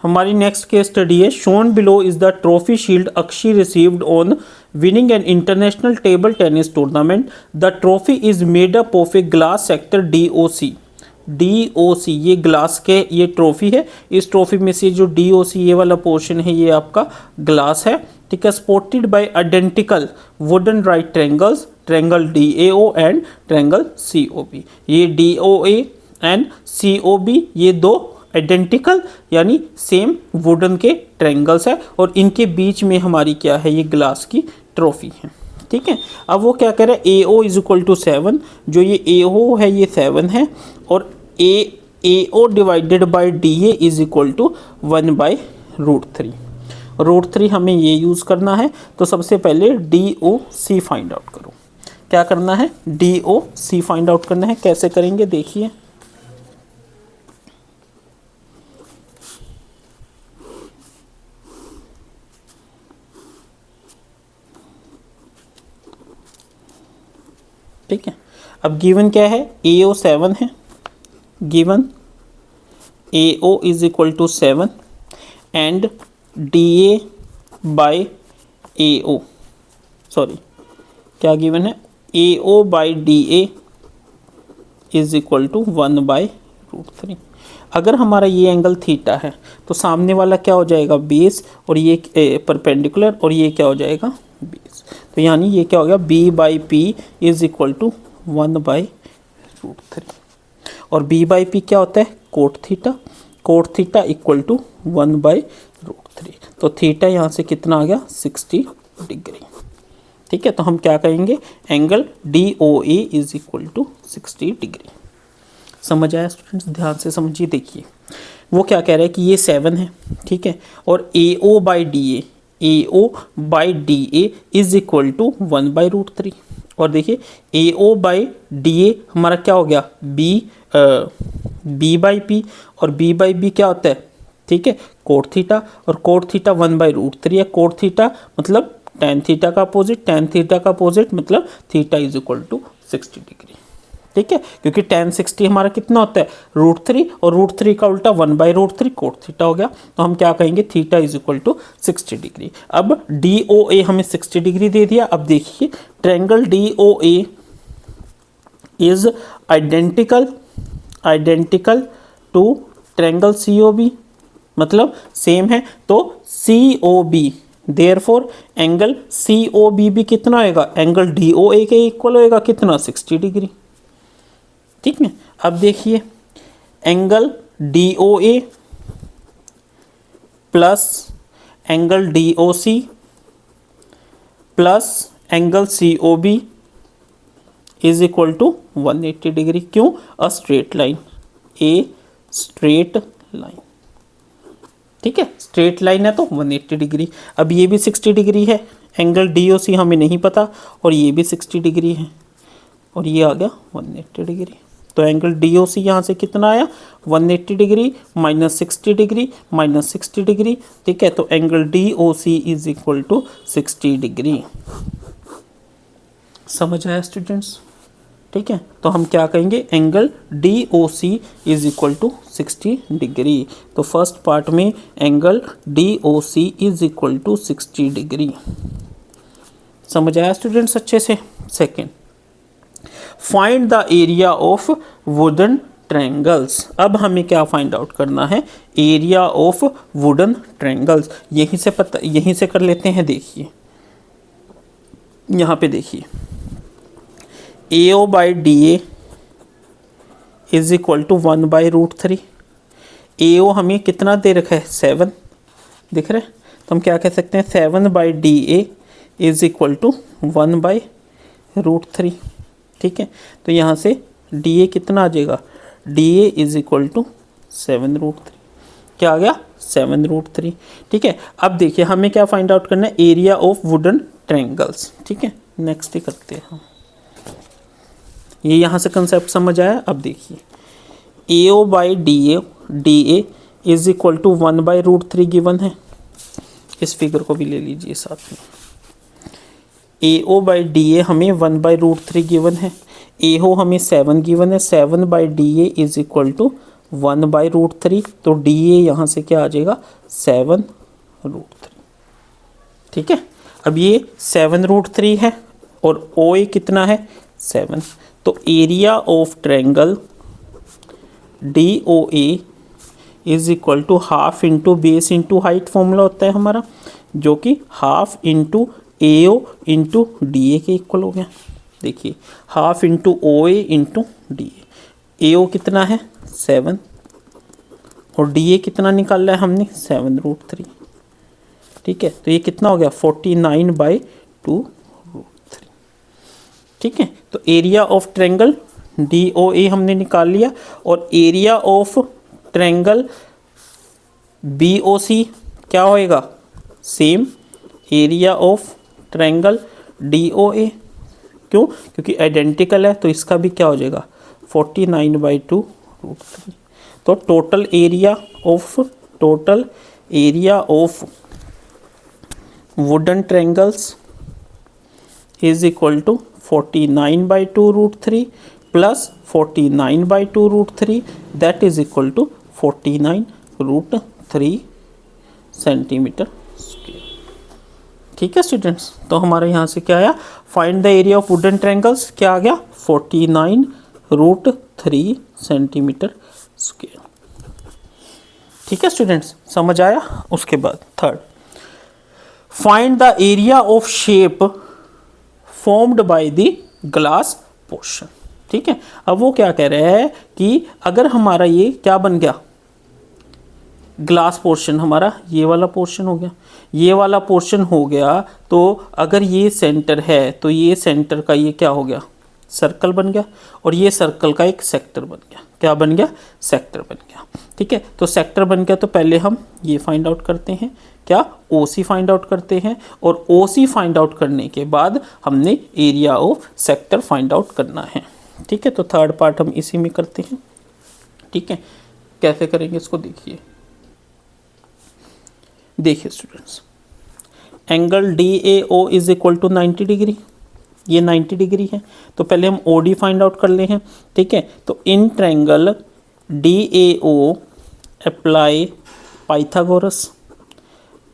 हमारी next case study है, shown below is the trophy shield Akshi received on winning an international table tennis tournament. The trophy is made up of a glass sector DOC, ये glass के ये trophy है। इस trophy में से जो DOC ये वाला पोर्शन है ये आपका ग्लास है, ठीक है। Supported by identical wooden right triangles, triangle DAO and triangle COB। ये DOA एंड COB ये दो आइडेंटिकल यानी सेम वुडन के ट्रायंगल्स है और इनके बीच में हमारी क्या है, ये ग्लास की ट्रॉफी है, ठीक है। अब वो क्या कह रहा है, AO इज इक्वल टू 7, जो ये AO है ये 7 है और AO divided by DA is equal to 1/√3। √3 हमें ये यूज़ करना है, तो सबसे पहले DOC फाइंड आउट करो। क्या करना है, DOC फाइंड आउट करना है। कैसे करेंगे देखिए, ठीक है। अब गिवन क्या है, AO 7 है, given AO is equal to 7 and DA by AO, sorry क्या गिवन है, AO by DA is equal to 1/√3। अगर हमारा ये एंगल थीटा है तो सामने वाला क्या हो जाएगा, बेस, और ये परपेंडिकुलर, और ये क्या हो जाएगा, बेस। तो यानी ये क्या हो गया, B/P इज इक्वल टू 1/√3 और B/P क्या होता है, cot theta. Cot theta equal to 1/√3। तो थीटा यहाँ से कितना आ गया, 60 डिग्री, ठीक है। तो हम क्या कहेंगे, angle DOA is equal to 60 degree. समझ आया स्टूडेंट्स, ध्यान से समझिए। देखिए वो क्या कह रहा है कि ये 7 है, ठीक है, और AO by DA is equal to 1/√3। और देखिए AO बाई DA हमारा क्या हो गया, B/P, और B/B क्या होता है, ठीक है, कोट थीटा, और कोट थीटा 1/√3 है। कोट थीटा मतलब tan थीटा का अपोजिट, tan थीटा का अपोजिट मतलब theta is equal to 60 degree, ठीक है। क्योंकि tan 60 हमारा कितना होता है, √3, और √3 का उल्टा 1/√3 कोट थीटा हो गया। तो हम क्या कहेंगे, theta is equal to 60 degree. अब DOA हमें 60 डिग्री दे दिया। अब देखिए triangle DOA is identical to triangle COB, मतलब सेम है। तो COB देयरफॉर एंगल COB भी कितना होएगा, एंगल DOA के इक्वल होएगा, कितना, 60 डिग्री, ठीक है। अब देखिए angle DOA plus angle DOC plus angle COB is equal to 180 degree. क्यों, a straight line, a straight line, ठीक है, स्ट्रेट लाइन है तो 180 डिग्री। अब ये भी 60 डिग्री है, एंगल DOC हमें नहीं पता, और ये भी 60 डिग्री है, और ये आ गया 180 डिग्री। तो एंगल DOC यहाँ से कितना आया, 180 degree minus 60 degree minus 60 degree, ठीक है। तो angle DOC is equal to 60 degree. समझ आया स्टूडेंट्स, ठीक है। तो हम क्या कहेंगे, angle DOC is equal to 60 degree. तो फर्स्ट पार्ट में angle DOC is equal to 60 degree. समझ आया स्टूडेंट्स अच्छे से। Second, find the area of wooden triangles. अब हमें क्या फाइंड आउट करना है, एरिया ऑफ वुडन ट्रायंगल्स। यहीं से कर लेते हैं। देखिए यहाँ पे देखिए AO by DA is equal to 1/√3। AO हमें कितना दे रखा है, 7 दिख रहा है। तो हम क्या कह सकते हैं, 7/DA इज इक्वल टू 1/√3, ठीक है। तो यहाँ से DA कितना आ जाएगा, DA इज इक्वल टू 7√3। क्या आ गया, 7√3, ठीक है। अब देखिए हमें क्या फाइंड आउट करना है, एरिया ऑफ वुडन ट्रायंगल्स, ठीक है। नेक्स्ट ही करते हैं हम। ये यहाँ से कंसेप्ट समझ आया। अब देखिए AO by DA is equal to 1/√3 given है। इस फिगर को भी ले लीजिए साथ में। AO बाई DA हमें 1/√3 गिवन है। AO हमें 7 गिवन है। 7/DA इज इक्वल टू 1/√3, तो डी ए यहाँ से क्या आ जाएगा 7√3। ठीक है, अब ये 7√3 है और ओ ए कितना है 7, तो area of triangle D O A is equal to half into base into height formula होता है हमारा, जो कि half into A O into D A के इक्वल हो गया। देखिए half into O A into D A O कितना है 7 और डी ए कितना निकाला है हमने 7√3। ठीक है, तो ये कितना हो गया 49/2√3। ठीक है, तो area of triangle D O A हमने निकाल लिया और area of triangle B O C क्या होएगा same area of triangle D O A. क्यों? क्योंकि आइडेंटिकल है, तो इसका भी क्या हो जाएगा 49/2√3। तो total area of wooden triangles is equal to 49/2√3 plus 49/2√3 that is equal to 49√3 centimetre square. ठीक है स्टूडेंट्स, तो हमारे यहाँ से क्या आया find the area of wooden triangles, क्या आ गया 49√3 सेंटीमीटर स्क्वायर। ठीक है स्टूडेंट्स, समझ आया। उसके बाद third, find the area of shape formed by the glass portion. ठीक है, अब वो क्या कह रहे हैं कि अगर हमारा ये क्या बन गया ग्लास पोर्शन, हमारा ये वाला पोर्शन हो गया, ये वाला पोर्शन हो गया, तो अगर ये सेंटर है तो ये सेंटर का ये क्या हो गया सर्कल बन गया और ये सर्कल का एक सेक्टर बन गया। क्या बन गया सेक्टर बन गया। ठीक है, तो सेक्टर बन गया तो पहले हम ये फाइंड आउट करते हैं, क्या ओ सी फाइंड आउट करते हैं और ओ सी फाइंड आउट करने के बाद हमने area of sector find out करना है। ठीक है, तो थर्ड पार्ट हम इसी में करते हैं। ठीक है, कैसे करेंगे इसको देखिए students, angle D A O is equal to 90 degree, ये 90 डिग्री है, तो पहले हम ओ डी फाइंड आउट कर ले हैं। ठीक है, तो in triangle D A O apply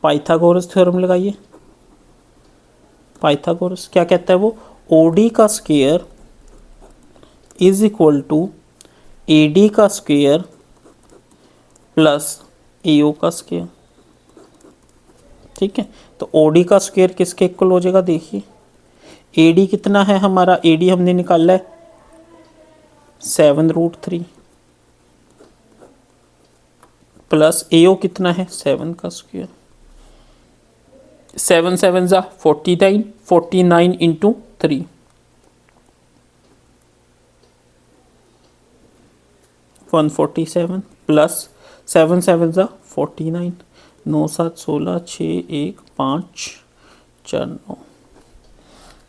Pythagoras theorem लगाइए। पाइथागोरस क्या कहता है वो, ओ डी का square is equal to A D का स्क्वायर प्लस ए ओ का स्क्वायर। ठीक है, तो ओ डी का स्क्वायर किसके इक्वल हो जाएगा, देखिए ए डी कितना है हमारा, ए डी हमने निकाला है 7√3 प्लस ए ओ कितना है 7 का स्क्वायर, 7 7 जा 49, 49 इंटू 3 147 प्लस 7 7 जा 49, 9 7 16 6 1 5 4 9।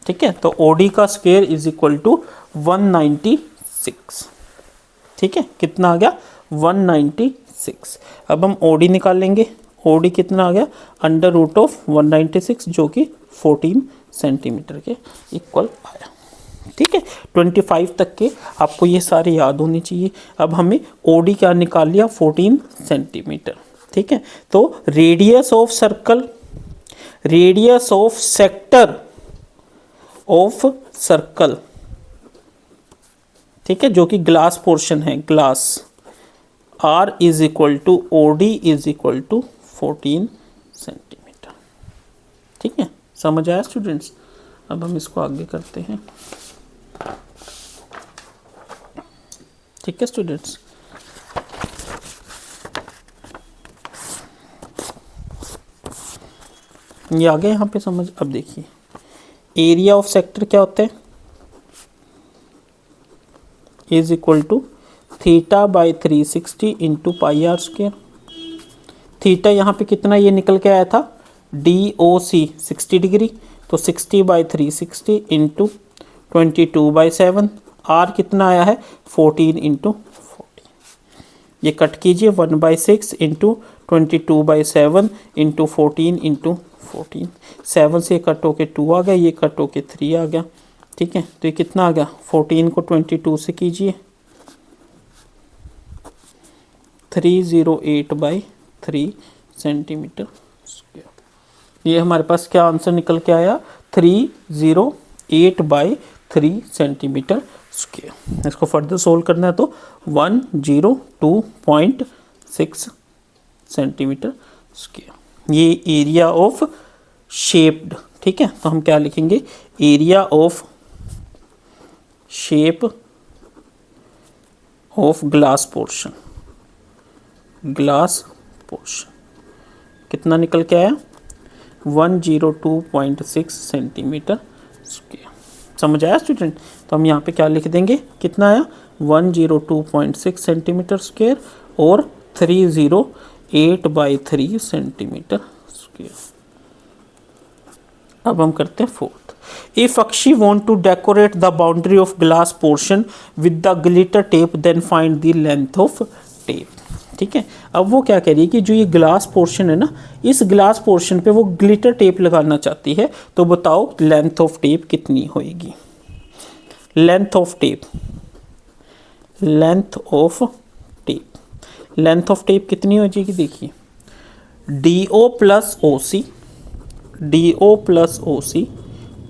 ठीक है, तो ओडी का स्क्वायर इज इक्वल टू 196। ठीक है, कितना आ गया 196। अब हम ओडी निकाल लेंगे, ओडी कितना आ गया √196 जो कि 14 सेंटीमीटर के इक्वल आया। ठीक है, 25 तक के आपको ये सारे याद होने चाहिए। अब हमें ओडी क्या निकाल लिया 14 सेंटीमीटर। ठीक है, तो radius of circle, radius of sector of circle, ठीक है, जो कि ग्लास पोर्शन है, glass R is equal to O D is equal to 14 centimetre. ठीक है, समझ आया स्टूडेंट्स। अब हम इसको आगे करते हैं। ठीक है स्टूडेंट्स, ये आ गया यहाँ पे समझ। अब देखिए एरिया ऑफ सेक्टर क्या होता है, is equal to θ/360 into πr square. Theta यहाँ पे कितना ये निकल के आया था DOC 60 डिग्री, तो 60/360 इंटू 22/7। R कितना आया है 14 इंटू 40। ये कट कीजिए 1/6 इंटू 22/7 इंटू 14 इंटू 14। 7 से कट होके 2 आ गया, ये कट होके 3 आ गया। ठीक है, तो ये कितना आ गया 14 को 22 से कीजिए 308 बाई 3 सेंटीमीटर स्क्वायर। ये हमारे पास क्या आंसर निकल के आया, 308 बाई 3 सेंटीमीटर स्क्वायर। इसको फर्दर सोल्व करना है तो 102.6 सेंटीमीटर स्क्वायर। ये एरिया ऑफ शेप्ड, ठीक है, तो हम क्या लिखेंगे, area of shape of glass portion, glass portion कितना निकल के आया, 102.6 सेंटीमीटर स्क्वायर। समझ आया स्टूडेंट? तो हम यहाँ पे क्या लिख देंगे, कितना आया, 102.6 सेंटीमीटर स्क्वायर और 308 बाई 3 सेंटीमीटर स्क्वायर। अब हम करते हैं fourth. If Akshi want to decorate the boundary of glass portion with the glitter tape then find the length of tape. ठीक है, अब वो क्या कह रही है कि जो ये ग्लास पोर्शन है ना, इस ग्लास पोर्शन पे वो ग्लिटर टेप लगाना चाहती है, तो बताओ लेंथ ऑफ टेप कितनी होएगी। Length of tape, length of tape, length of tape कितनी हो जाएगी, देखिए DO plus OC, DO plus OC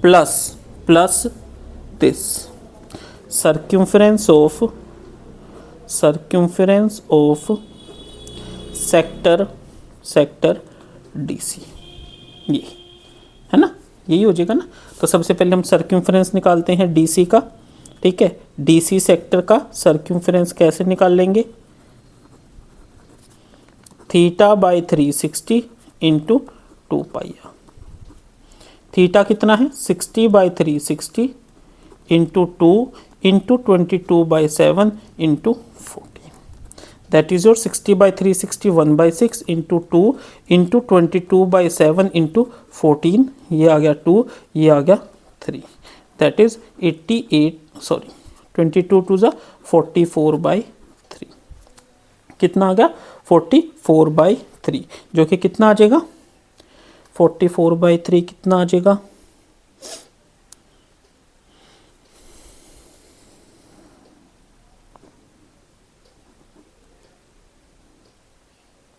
plus this circumference of sector DC, ये है ना, यही हो जाएगा ना। तो सबसे पहले हम सर्क्यूम्फरेंस निकालते हैं DC का, ठीक है, DC सेक्टर का सर्क्यूम्फरेंस कैसे निकाल लेंगे, theta by 360 into 2 pi. Theta कितना है, 60 by 360 into 2 into 22 by 7 into 14, that is your 60 by 360 1/6 into 2 into 22 by 7 into 14, ये आ गया 2, ये आ गया 3, दैट इज 22 टू ज़ा 44 बाई 3, कितना आ गया 44 बाई 3, जो कि कितना आ जाएगा 44 बाई 3 कितना आ जाएगा,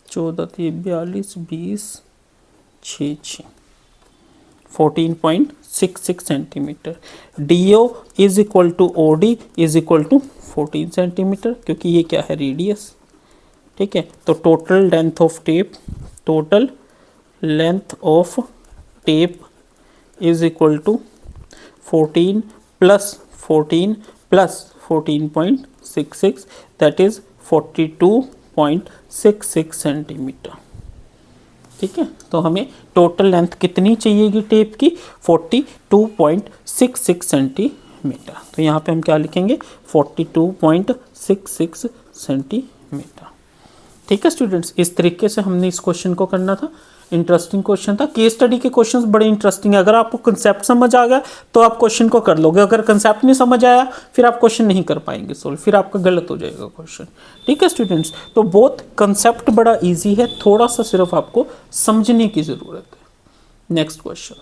चौदह 42 20 6 14.66 centimetre. DO is equal to OD is equal to 14 centimetre, क्योंकि ये क्या है, रेडियस, ठीक है। तो total length of tape, total length of tape is equal to 14 plus 14.66, that is 42.66 centimetre, ठीक है। तो हमें टोटल लेंथ कितनी चाहिएगी टेप की, 42.66 सेंटीमीटर। तो यहाँ पे हम क्या लिखेंगे, 42.66 सेंटीमीटर, ठीक है स्टूडेंट्स। इस तरीके से हमने इस क्वेश्चन को करना था। इंटरेस्टिंग क्वेश्चन था। केस स्टडी के क्वेश्चंस बड़े इंटरेस्टिंग है। अगर आपको कंसेप्ट समझ आ गया तो आप क्वेश्चन को कर लोगे, अगर कंसेप्ट नहीं समझ आया फिर आप क्वेश्चन नहीं कर पाएंगे सोल्व, फिर आपका गलत हो जाएगा क्वेश्चन, ठीक है स्टूडेंट्स। तो बहुत कंसेप्ट बड़ा ईजी है, थोड़ा सा सिर्फ आपको समझने की ज़रूरत है। Next question.